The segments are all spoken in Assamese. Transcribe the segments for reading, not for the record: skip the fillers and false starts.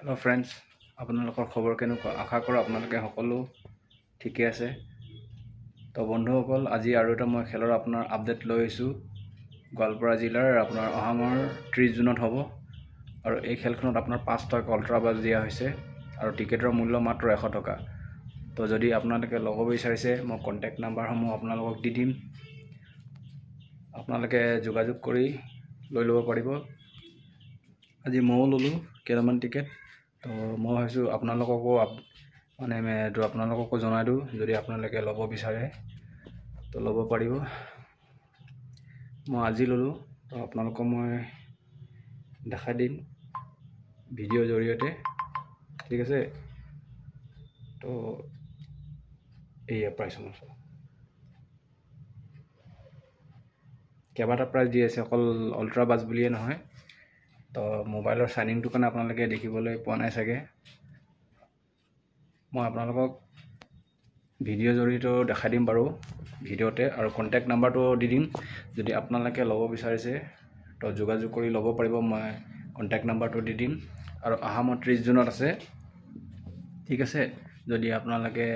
हेलो फ्रेंड्स আপোনালোকৰ খবৰ কেনেকুৱা আশা কৰো আপোনালোকে সকলো ঠিকে আছে তো বন্ধুসকল আজি আৰু এটা মই খেলৰ আপোনাৰ আপডেট লৈ আহিছো গোৱালপাৰা জিলাৰ আপোনাৰ অহামৰ 30 জুনত হ'ব আৰু এই খেলখনত আপোনাৰ 5 টকা আল্ট্ৰা বাছ দিয়া হৈছে আৰু টিকেটৰ মূল্য মাত্ৰ 100 টকা তো যদি আপোনালোকে লব বিচাৰিছে মই কন্টাক্ট নাম্বাৰ সমূহ আপোনালোকক দি দিম আপোনালোকে যোগাযোগ কৰি লৈ লব পাৰিব আজি মই ললো কেৰামান টিকেট তো মই ভাবিছো আপোনালোককো মানে আপোনালোককো জনাই দিও যদি আপোনালোকে লব বিচাৰে তো লব পাৰিব মই আজি ললো তো আপোনালোকক মই দেখাই দিম ভিডিঅ' জৰিয়তে ঠিক আছে তো এইয়া প্ৰাইস সমস্যা কেবাটা প্ৰাইস দি আছে অকল আল্ট্ৰা বাছ বুলিয়ে নহয় তো মোবাইলৰ সাইনিংটো কাৰণে আপোনালোকে দেখিবলৈ পোৱা নাই চাগে মই আপোনালোকক ভিডিঅ' জৰিয়তে দেখাই দিম বাৰু ভিডিঅ'তে আৰু কন্টাক্ট নাম্বাৰটো দি দিম যদি আপোনালোকে লব বিচাৰিছে তো যোগাযোগ কৰি লব পাৰিব মই কন্টাক্ট নাম্বাৰটো দি দিম আৰু আহামৰ 30 জুনত আছে ঠিক আছে যদি আপোনালোকে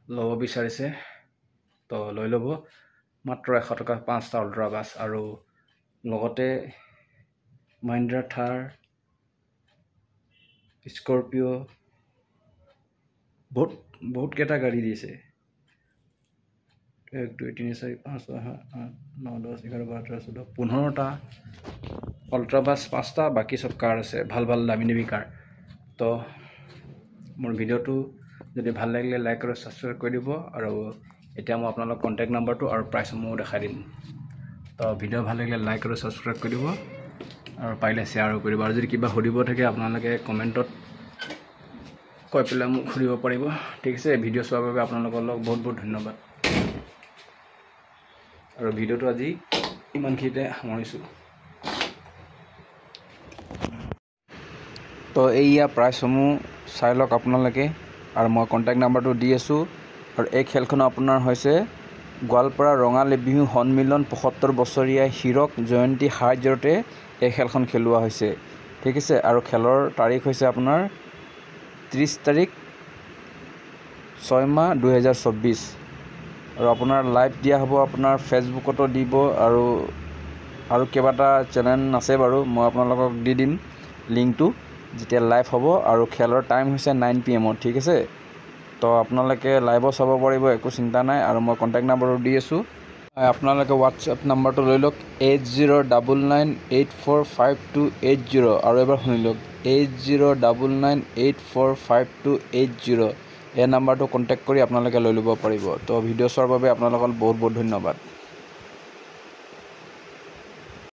লব বিচাৰিছে তো লৈ লব মাত্ৰ 100 টকা 5টা আল্ট্ৰা বাছ আৰু লগতে Mahindra Thar, Scorpio, बहुत केटा गाड़ी दिसे 1 2 3 4 5 6 7 9 10 11 12 14 15টা আল্ট্ৰা বাছ 5টা বাকি সব কাৰ আছে ভাল ভাল দামী কাৰ তো মোৰ ভিডিঅ'টো যদি ভাল লাগিলে লাইক আৰু সাবস্ক্ৰাইব কৰি দিব আৰু এতিয়া মই আপোনালোক কন্টাক্ট নাম্বাৰটো আৰু প্ৰাইসমো দেখাই দিম তো ভিডিঅ' ভাল লাগিলে লাইক আৰু সাবস্ক্ৰাইব কৰি দিব আৰু পাইলে শেয়াৰ কৰিব আৰু যদি কিবা হৰিব থাকে আপোনালোকে কমেন্টত কৈ পেলাই মোক খুৰিব পাৰিব ঠিক আছে ভিডিঅ' চোৱাৰ বাবে আপোনালোকক বহুত বহুত ধন্যবাদ আৰু ভিডিঅ'টো আজি ইমানখিনিতে সামৰিছো তো এইয়া প্ৰাইসমু চাই লওক আপোনালোকে আৰু মই কন্টাক্ট নাম্বাৰটো দি আছো আৰু এই খেলখন আপোনাৰ হৈছে গোৱালপাৰা ৰঙালী বিহু সন্মিলন 75 বছৰীয়া হিৰক জয়ন্তী হাজৰতে এই খেলখন খেলুৱা হৈছে ঠিক আছে আৰু খেলৰ তাৰিখ হৈছে আপোনাৰ 30 তাৰিখ 6 মাহ 2024 আৰু আপোনাৰ লাইভ দিয়া হ'ব আপোনাৰ ফেসবুকতো দিব আৰু কেবাটা চেনেল আছে বাৰু মই আপোনালোকক দি দিম লিংকটো যেতিয়া লাইভ হ'ব আৰু খেলৰ টাইম হৈছে 9 PM ঠিক আছে তো আপোনালোকে লাইভ চাব পাৰিব একো চিন্তা নাই আৰু মই কন্টাক্ট নাম্বাৰটো দি আছো আপোনালোকে WhatsApp নাম্বাৰটো লৈ লওক 8099845280 আৰু এবাৰ শুনি লওক 8099845280 এই নাম্বাৰটো কন্টাক্ট কৰি আপোনালোকে লৈ লব পাৰিব তো ভিডিঅ' চোৱাৰ বাবে আপোনালোকক বহুত বহুত ধন্যবাদ